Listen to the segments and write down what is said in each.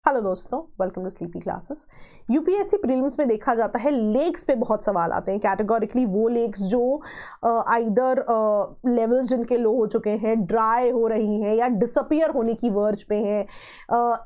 Hello दोस्तों, welcome to sleepy classes. UPSC prelims में देखा जाता है लेक्स पे बहुत सवाल आते हैं कैटेगोरिकली। वो लेक्स जो आइदर लेवल्स जिनके लो हो चुके हैं, ड्राई हो रही हैं या डिसअपियर होने की वर्ज पे हैं,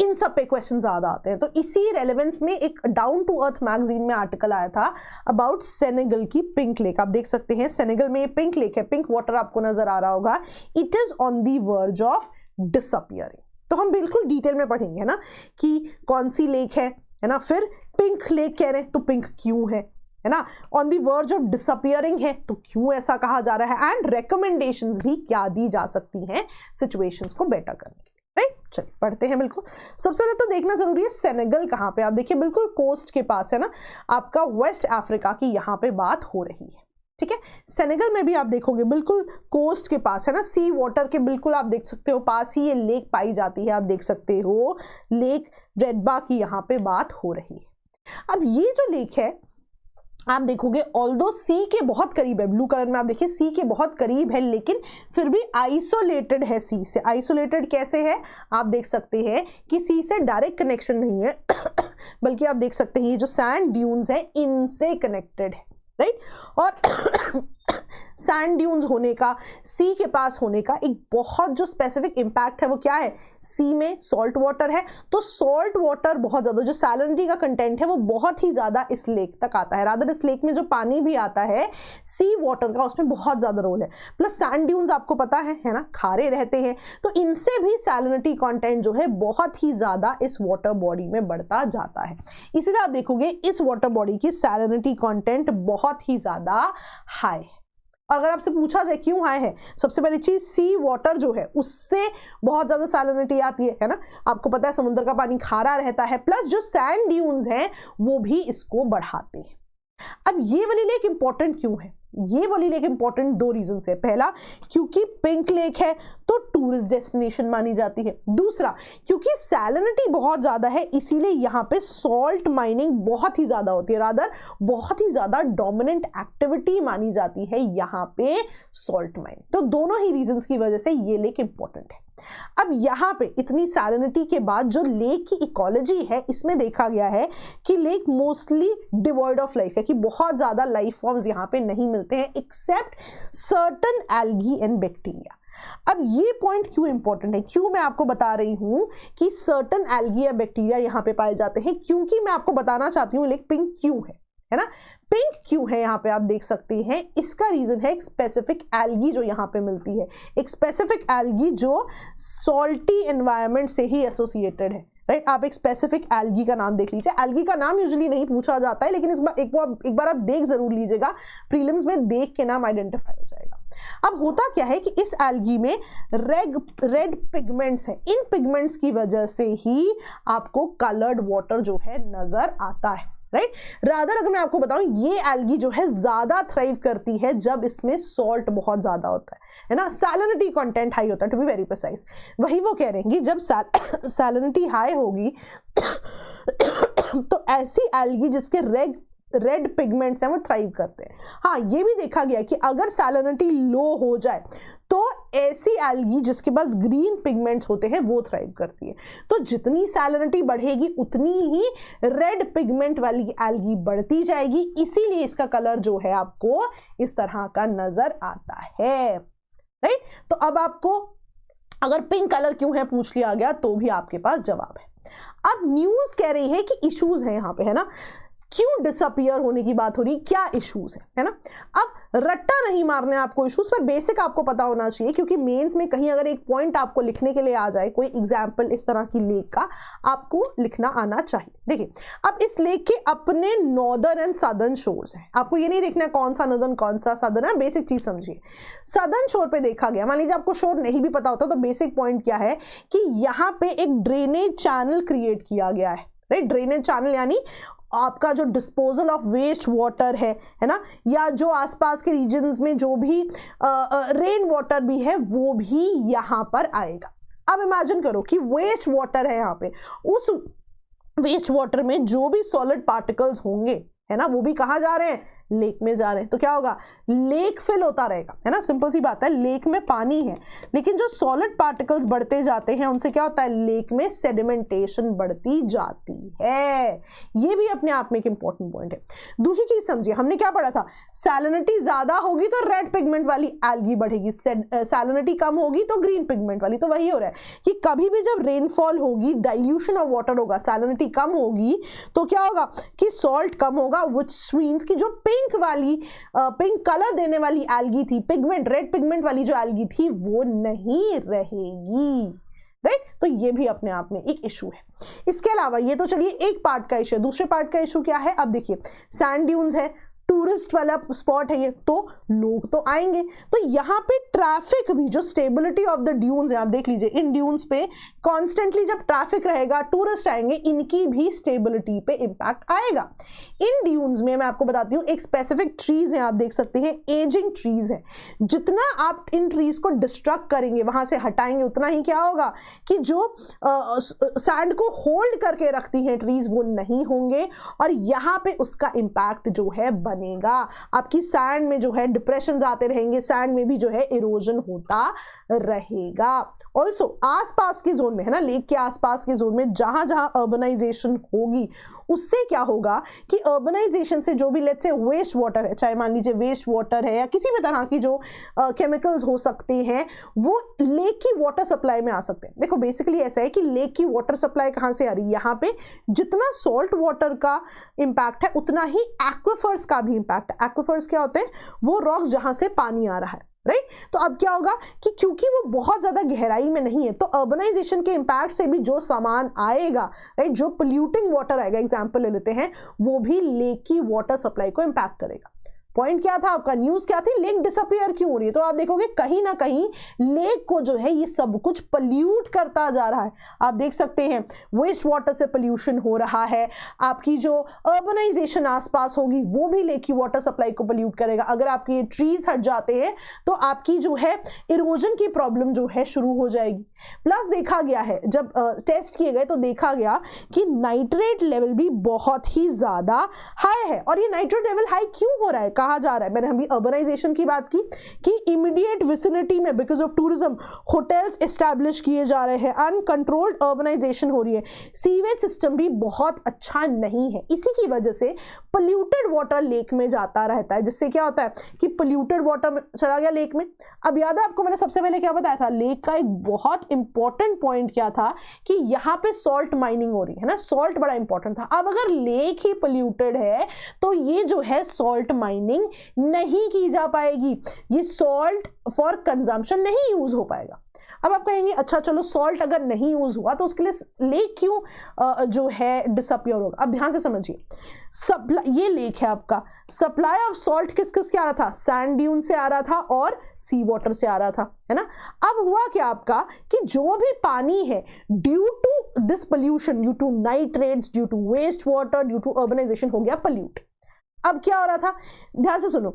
इन सब पे क्वेश्चन ज़्यादा आते हैं। तो इसी रेलेवेंस में एक डाउन टू अर्थ मैगजीन में आर्टिकल आया था अबाउट सेनेगल की पिंक लेक। आप देख सकते हैं सेनेगल में पिंक लेक है, पिंक वाटर आपको नजर आ रहा होगा। It is on the verge of disappearing. तो हम बिल्कुल डिटेल में पढ़ेंगे, है ना, कि कौन सी लेक है ना। फिर पिंक लेक कह रहे हैं तो पिंक क्यों है ना। On the verge of disappearing है तो क्यों ऐसा कहा जा रहा है, एंड रिकमेंडेशंस भी क्या दी जा सकती हैं सिचुएशंस को बेटर करने के लिए। राइट, चलिए पढ़ते हैं। बिल्कुल सबसे पहले तो देखना जरूरी है सेनेगल कहाँ पे। आप देखिए बिल्कुल कोस्ट के पास है ना, आपका वेस्ट अफ्रीका की यहाँ पे बात हो रही है। ठीक है, सेनेगल में भी आप देखोगे बिल्कुल कोस्ट के पास है ना, सी वाटर के बिल्कुल आप देख सकते हो पास ही ये लेक पाई जाती है। आप देख सकते हो लेक रेडबा की यहाँ पे बात हो रही है। अब ये जो लेक है आप देखोगे ऑल्दो सी के बहुत करीब है, ब्लू कलर में आप देखिए सी के बहुत करीब है, लेकिन फिर भी आइसोलेटेड है सी से। आइसोलेटेड कैसे है, आप देख सकते हैं कि सी से डायरेक्ट कनेक्शन नहीं है बल्कि आप देख सकते हैं ये जो सैंड ड्यून्स है इनसे कनेक्टेड है। राइट, और सैंड ड्यून्स होने का, सी के पास होने का एक बहुत जो स्पेसिफिक इंपैक्ट है वो क्या है, सी में सॉल्ट वाटर है। तो सॉल्ट वाटर बहुत ज्यादा, जो सैलिनिटी का कंटेंट है वो बहुत ही ज्यादा इस लेक तक आता है। रादर इस लेक में जो पानी भी आता है सी वाटर का, उसमें बहुत ज्यादा रोल है। प्लस सैंड ड्यून्स आपको पता है ना, खारे रहते हैं, तो इनसे भी सैलिनिटी कंटेंट जो है बहुत ही ज्यादा इस वाटर बॉडी में बढ़ता जाता है। इसीलिए आप देखोगे इस वाटर बॉडी की सैलिनिटी कंटेंट बहुत ही ज्यादा हाई है। और अगर आपसे पूछा जाए क्यों हाई है, सबसे पहली चीज सी वाटर जो है उससे बहुत ज्यादा सैलिनिटी आती है ना। आपको पता है समुद्र का पानी खारा रहता है, प्लस जो सैंड ड्यून्स हैं वो भी इसको बढ़ाते हैं। अब ये वाली लेक इंपॉर्टेंट क्यों है, ये वाली लेक इंपॉर्टेंट दो रीजन से। पहला, क्योंकि पिंक लेक है तो टूरिस्ट डेस्टिनेशन मानी जाती है। दूसरा, क्योंकि सैलिनिटी बहुत ज्यादा है इसीलिए यहाँ पे सॉल्ट माइनिंग बहुत ही ज्यादा होती है। रादर बहुत ही ज्यादा डोमिनेंट एक्टिविटी मानी जाती है यहाँ पे सॉल्ट माइनिंग। तो दोनों ही रीजंस की वजह से ये लेक इंपॉर्टेंट है। अब यहाँ पे इतनी सैलिनिटी के बाद जो लेक की इकोलॉजी है इसमें देखा गया है कि lake mostly devoid of life है, कि बहुत ज्यादा लाइफ फॉर्म्स यहाँ पे नहीं मिलते हैं except certain algae and bacteria. अब ये पॉइंट क्यों इंपॉर्टेंट है, क्यों मैं आपको बता रही हूं कि सर्टन एल्गी या बैक्टीरिया यहाँ पे पाए जाते हैं, क्योंकि मैं आपको बताना चाहती हूँ लेक पिंक क्यों है ना। पिंक क्यों है यहाँ पे आप देख सकते हैं, इसका रीजन है एक स्पेसिफिक एल्गी जो यहाँ पे मिलती है, एक स्पेसिफिक एल्गी जो सॉल्टी एनवायरनमेंट से ही एसोसिएटेड है। राइट, आप एक स्पेसिफिक एल्गी का नाम देख लीजिए। एल्गी का नाम यूजुअली नहीं पूछा जाता है, लेकिन एक बार आप देख जरूर लीजिएगा, प्रीलिम्स में देख के नाम आइडेंटिफाई हो जाएगा। अब होता क्या है कि इस एल्गी में रेड पिगमेंट्स हैं, इन पिगमेंट्स की वजह से ही आपको कलर्ड वाटर जो है नजर आता है। राइट, रादर अगर मैं आपको बताऊं ये एल्गी जो है ज्यादा थ्राइव करती है जब इसमें सॉल्ट बहुत ज्यादा होता है ना, सैलिनिटी कंटेंट हाई होता है, टू बी वेरी प्रिसाइज। वही वो कह रहे हैं कि जब सैलिनिटी हाई होगी तो ऐसी एल्गी जिसके रेड पिगमेंट्स हैं वो थ्राइव करते हैं। हाँ, ये भी देखा गया कि अगर सैलिनिटी लो हो जाए तो ऐसी एल्गी जिसके पास ग्रीन पिगमेंट्स होते हैं वो थ्राइव करती है। तो जितनी सैलिनिटी बढ़ेगी उतनी ही रेड पिगमेंट वाली एल्गी बढ़ती जाएगी, इसीलिए इसका कलर जो है आपको इस तरह का नजर आता है। राइट, तो अब आपको अगर पिंक कलर क्यों है पूछ लिया गया तो भी आपके पास जवाब है। अब न्यूज कह रही है कि इश्यूज है यहाँ पे, है ना, क्यों डिसअपियर होने की बात हो रही, क्या इश्यूज है ना। अब रट्टा नहीं मारने आपको इश्यूज पर, बेसिक आपको पता होना चाहिए, क्योंकि मेंस में कहीं अगर एक पॉइंट आपको लिखने के लिए आ जाए, कोई एग्जांपल इस तरह की लेक का आपको लिखना आना चाहिए। देखिए अब इस लेक के अपने नॉर्दर्न एंड सदर्न शोर्स हैं, आपको ये नहीं देखना है कौन सा नॉर्दर्न कौन सा सदर्न है, बेसिक चीज समझिए। सदर्न शोर पे देखा गया, मान लीजिए आपको शोर नहीं भी पता होता तो बेसिक पॉइंट क्या है कि यहाँ पे एक ड्रेनेज चैनल क्रिएट किया गया है। राइट, ड्रेनेज चैनल यानी आपका जो डिस्पोजल ऑफ वेस्ट वाटर है ना, या जो आसपास के रीजन्स में जो भी रेन वाटर भी है वो भी यहाँ पर आएगा। अब इमेजिन करो कि वेस्ट वाटर है यहाँ पे, उस वेस्ट वाटर में जो भी सॉलिड पार्टिकल्स होंगे है ना वो भी कहाँ जा रहे हैं, लेक में जा रहे हैं। तो क्या होगा, लेक फिल होता रहेगा, है ना, सिंपल सी बात है, लेक में पानी है लेकिन जो सॉलिड पार्टिकल्स बढ़ते जाते हैं उनसे क्या होता है, लेक में सेडिमेंटेशन बढ़ती जाती है। ये भी अपने आप में एक इंपॉर्टेंट पॉइंट है। दूसरी चीज समझिए, हमने क्या पढ़ा था, सैलिनिटी ज्यादा होगी तो रेड पिगमेंट वाली एल्गी बढ़ेगी, सैलिनिटी कम होगी तो ग्रीन पिगमेंट वाली। तो वही हो रहा है कि कभी भी जब रेनफॉल होगी, डाइल्यूशन ऑफ वाटर होगा, सैलिनिटी कम होगी तो क्या होगा कि सॉल्ट कम होगा, व्हिच मींस कि जो पिंक वाली पिंक कलर देने वाली एल्गी थी, पिगमेंट रेड पिगमेंट वाली जो एल्गी थी वो नहीं रहेगी, राइट। तो ये भी अपने आप में एक इशू है। इसके अलावा ये तो चलिए एक पार्ट का इशू है, दूसरे पार्ट का इशू क्या है, अब देखिए सैंड ड्यून्स है, टूरिस्ट वाला स्पॉट है ये, तो लोग तो आएंगे, तो यहाँ पे ट्रैफिक भी, जो स्टेबिलिटी ऑफ द ड्यून्स है, आप देख लीजिए इन ड्यून्स पे कॉन्स्टेंटली जब ट्रैफिक रहेगा, टूरिस्ट आएंगे, इनकी भी स्टेबिलिटी पे इंपैक्ट आएगा। इन ड्यून्स में मैं आपको बताती हूँ एक स्पेसिफिक ट्रीज है, आप देख सकते हैं एजिंग ट्रीज है, जितना आप इन ट्रीज को डिस्ट्रक्ट करेंगे, वहां से हटाएंगे, उतना ही क्या होगा कि जो सैंड को होल्ड करके रखती हैं ट्रीज वो नहीं होंगे, और यहाँ पे उसका इंपैक्ट जो है बनेगा। आपकी सैंड में जो है डिप्रेशंस आते रहेंगे, सैंड में भी जो है इरोजन होता रहेगा। ऑल्सो आसपास के जोन में, है ना, लेक के आसपास के जोन में जहां जहां अर्बनाइजेशन होगी उससे क्या होगा कि अर्बनाइजेशन से जो भी लेट्स से वेस्ट वाटर है, चाहे मान लीजिए वेस्ट वाटर है या किसी भी तरह की जो केमिकल्स हो सकते हैं, वो लेक की वाटर सप्लाई में आ सकते हैं। देखो बेसिकली ऐसा है कि लेक की वाटर सप्लाई कहाँ से आ रही है, यहाँ पे जितना सॉल्ट वाटर का इंपैक्ट है उतना ही एक्विफर्स का भी इंपैक्ट है। एक्विफर्स क्या होते हैं, वो रॉक्स जहां से पानी आ रहा है, राइट। तो अब क्या होगा कि क्योंकि वो बहुत ज्यादा गहराई में नहीं है, तो अर्बनाइजेशन के इंपैक्ट से भी जो सामान आएगा, राइट, जो पोल्यूटिंग वाटर आएगा, एग्जांपल ले लेते हैं, वो भी लेक की वाटर सप्लाई को इंपैक्ट करेगा। पॉइंट क्या था आपका, न्यूज क्या थी, लेक डिसअपियर क्यों हो रही है, तो आप देखोगे कहीं ना कहीं लेक को जो है ये सब कुछ पोल्यूट करता जा रहा है। आप देख सकते हैं वेस्ट वाटर से पोल्यूशन हो रहा है, आपकी जो अर्बनाइजेशन आसपास होगी वो भी लेक की वाटर सप्लाई को पोल्यूट करेगा। अगर आपके ट्रीज हट जाते हैं तो आपकी जो है इरोजन की प्रॉब्लम जो है शुरू हो जाएगी। प्लस देखा गया है, जब टेस्ट किए गए तो देखा गया कि नाइट्रेट लेवल भी बहुत ही ज्यादा हाई है। और ये नाइट्रेट लेवल हाई क्यों हो रहा है, कहा जा रहा है, मैंने अभी अर्बनाइजेशन की बात की कि इमीडिएट विसिनिटी में because of tourism hotels establish किए जा रहे हैं, अनकंट्रोल्ड अर्बनाइजेशन हो रही है, सीवेज सिस्टम भी बहुत अच्छा नहीं है, इसी की वजह से पोल्यूटेड वाटर लेक में जाता रहता है, जिससे क्या होता है कि पोल्यूटेड वाटर चला गया लेक में। अब याद है आपको मैंने सबसे पहले क्या बताया था, लेक का एक बहुत इंपॉर्टेंट पॉइंट क्या था कि यहाँ पे सॉल्ट माइनिंग हो रही है ना, सॉल्ट बड़ा इंपॉर्टेंट था। अब अगर लेक ही पोल्यूटेड है तो ये जो है सॉल्ट माइनिंग नहीं की जा पाएगी, ये सॉल्ट फॉर कंजम्पशन नहीं यूज हो पाएगा। अब आप कहेंगे अच्छा चलो सॉल्ट अगर नहीं यूज हुआ तो उसके लिए लेक क्यों जो है डिसअपियर होगा। अब ध्यान से समझिए, ये लेक है आपका, सप्लाई ऑफ सॉल्ट किस किस से आ रहा था, सैंड ड्यून से आ रहा था और सी वाटर से आ रहा था, है ना। अब हुआ क्या आपका कि जो भी पानी है due to this pollution, due to nitrates, due to waste water, due to urbanisation हो गया पोल्यूट। अब क्या हो रहा था, ध्यान से सुनो,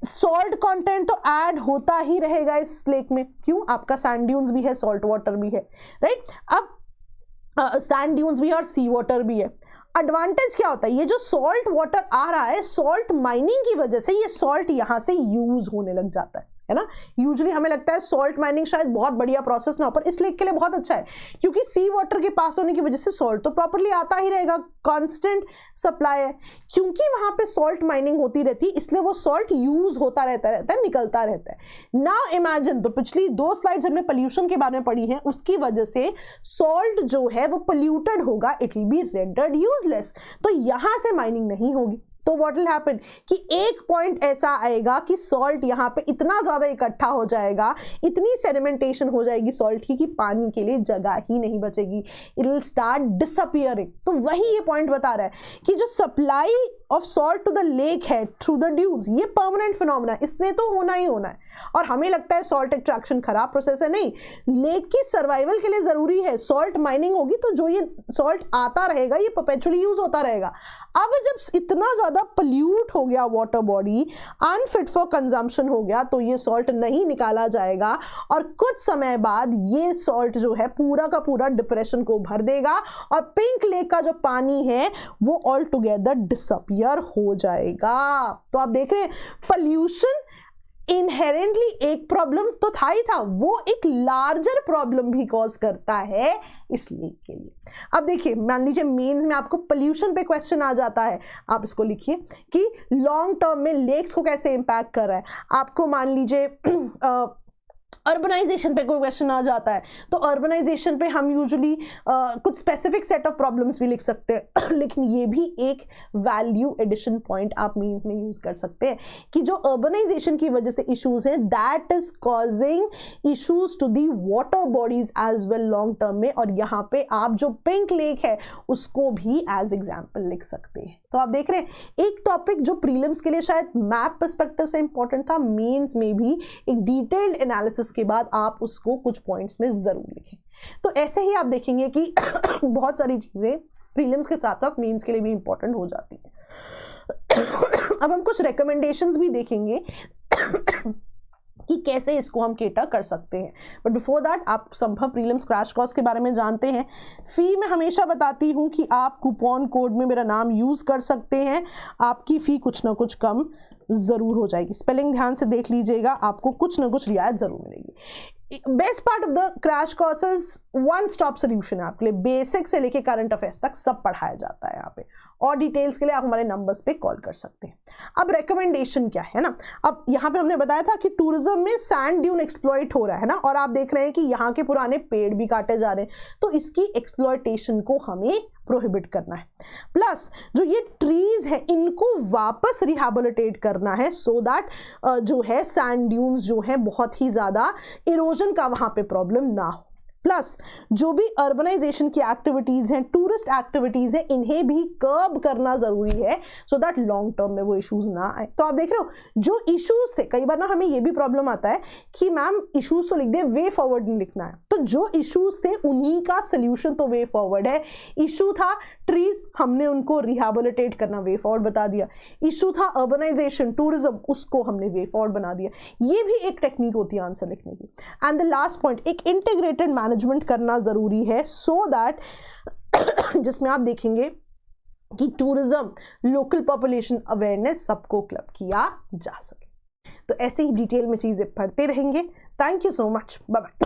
सॉल्ट कंटेंट तो ऐड होता ही रहेगा इस लेक में, क्यों, आपका सैंड ड्यून्स भी है, सॉल्ट वाटर भी है, राइट। अब सैंड ड्यून्स भी है और सी वाटर भी है। एडवांटेज क्या होता है, ये जो सॉल्ट वाटर आ रहा है, सॉल्ट माइनिंग की वजह से ये सॉल्ट यहां से यूज होने लग जाता है ना। यूजुअली हमें लगता है सॉल्ट माइनिंग शायद बहुत बढ़िया प्रोसेस ना हो, पर इस लेक के लिए बहुत अच्छा है क्योंकि सी वाटर के पास होने की वजह से सॉल्ट तो प्रॉपर्ली आता ही रहेगा, कांस्टेंट सप्लाई है। क्योंकि वहां पे सॉल्ट माइनिंग होती रहती है इसलिए वो सॉल्ट यूज होता रहता है, निकलता रहता है। नाउ इमेजिन, तो पिछली 2 स्लाइड्स हमने पोल्यूशन के बारे में पढ़ी है, उसकी वजह से सॉल्ट जो है वो पोल्यूटेड होगा, it will be rendered useless, तो यहां से माइनिंग नहीं होगी। तो व्हाट विल हैपन कि एक पॉइंट ऐसा आएगा कि सॉल्ट यहाँ पे इतना ज्यादा इकट्ठा हो जाएगा, इतनी सेडिमेंटेशन हो जाएगी सॉल्ट की कि पानी के लिए जगह ही नहीं बचेगी, इट विल स्टार्ट डिसअपियरिंग। तो वही ये पॉइंट बता रहा है कि जो supply of salt to the lake है थ्रू द ड्यून्स, ये परमानेंट फिनोमेना, इसने तो होना ही होना है। और हमें लगता है सॉल्ट एक्सट्रैक्शन खराब प्रोसेस है, नहीं, लेक की सर्वाइवल के लिए जरूरी है। सॉल्ट माइनिंग होगी तो जो ये सॉल्ट आता रहेगा ये परपेचुअली यूज होता रहेगा। अब जब इतना ज्यादा पोल्यूट हो गया water body, unfit for consumption हो गया, तो ये सॉल्ट नहीं निकाला जाएगा और कुछ समय बाद ये सॉल्ट जो है पूरा का पूरा डिप्रेशन को भर देगा और पिंक लेक का जो पानी है वो ऑल टुगेदर डिसअपियर हो जाएगा। तो आप देख रहे हैं पोल्यूशन इनहेरेंटली एक प्रॉब्लम तो था ही था, वो एक लार्जर प्रॉब्लम भी कॉज करता है इस लेक के लिए। अब देखिए, मान लीजिए मेंस में आपको पोल्यूशन पे क्वेश्चन आ जाता है, आप इसको लिखिए कि लॉन्ग टर्म में लेक्स को कैसे इंपैक्ट कर रहा है। आपको मान लीजिए अर्बनाइजेशन पे कोई क्वेश्चन आ जाता है, तो अर्बनाइजेशन पे हम यूजुअली कुछ स्पेसिफिक सेट ऑफ प्रॉब्लम्स भी लिख सकते हैं लेकिन ये भी एक वैल्यू एडिशन पॉइंट आप मीन्स में यूज कर सकते हैं कि जो अर्बनाइजेशन की वजह से इश्यूज हैं that is causing issues to the water bodies as well long term में। और यहाँ पे आप जो पिंक लेक है उसको भी एज एग्जाम्पल लिख सकते हैं। तो आप देख रहे हैं एक टॉपिक जो प्रीलिम्स के लिए शायद मैप पर्सपेक्टिव से इंपॉर्टेंट था, मेंस में भी एक डिटेल्ड एनालिसिस के बाद आप उसको कुछ पॉइंट्स में जरूर लिखें। तो ऐसे ही आप देखेंगे कि बहुत सारी चीजें प्रीलिम्स के साथ साथ मेंस के लिए भी इंपॉर्टेंट हो जाती है। अब हम कुछ रिकमेंडेशंस भी देखेंगे कि कैसे इसको हम केटर कर सकते हैं, बट बिफोर दैट आप संभव प्रीलिम्स क्रैश कोर्स के बारे में जानते हैं। फी मैं हमेशा बताती हूं कि आप कूपन कोड में मेरा नाम यूज कर सकते हैं, आपकी फी कुछ ना कुछ कम जरूर हो जाएगी। स्पेलिंग ध्यान से देख लीजिएगा, आपको कुछ ना कुछ रियायत जरूर मिलेगी। Best part of the crash courses one stop solution है आपके लिए, बेसिक से लेके करंट अफेयर्स तक सब पढ़ाया जाता है यहाँ पे। और डिटेल्स के लिए आप हमारे नंबर्स पे कॉल कर सकते हैं। अब रिकमेंडेशन क्या है ना, अब यहाँ पे हमने बताया था कि टूरिज्म में सैंड ड्यून एक्सप्लॉइट हो रहा है ना, और आप देख रहे हैं कि यहाँ के पुराने पेड़ भी काटे जा रहे हैं, तो इसकी एक्सप्लॉइटेशन को हमें प्रोहिबिट करना है। प्लस जो ये ट्रीज है इनको वापस रिहैबिलिटेट करना है सो दैट जो है सैंड ड्यून्स जो है बहुत ही ज्यादा इरोजन का वहां पे प्रॉब्लम ना हो। प्लस जो भी अर्बनाइजेशन की एक्टिविटीज हैं, टूरिस्ट एक्टिविटीज हैं, इन्हें भी कर्ब करना जरूरी है सो दैट लॉन्ग टर्म में वो इश्यूज ना आए। तो आप देख रहे हो जो इश्यूज थे, कई बार ना हमें ये भी प्रॉब्लम आता है कि मैम इश्यूज तो लिख दे, वे फॉरवर्ड नहीं लिखना है। तो जो इश्यूज थे उन्हीं का सोल्यूशन तो वे फॉरवर्ड है। इशू था ट्रीज, हमने उनको रिहैबिलिटेट करना, वे फॉरवर्ड बता दिया। इशू था अर्बनाइजेशन टूरिज्म, उसको हमने वे फॉरवर्ड बना दिया। ये भी एक टेक्निक होती है आंसर लिखने की। एंड द लास्ट पॉइंट, एक इंटीग्रेटेड मैनेजमेंट करना जरूरी है सो दैट जिसमें आप देखेंगे कि टूरिज्म, लोकल पॉपुलेशन अवेयरनेस सबको क्लब किया जा सके। तो ऐसे ही डिटेल में चीजें पढ़ते रहेंगे। Thank you so much, bye bye.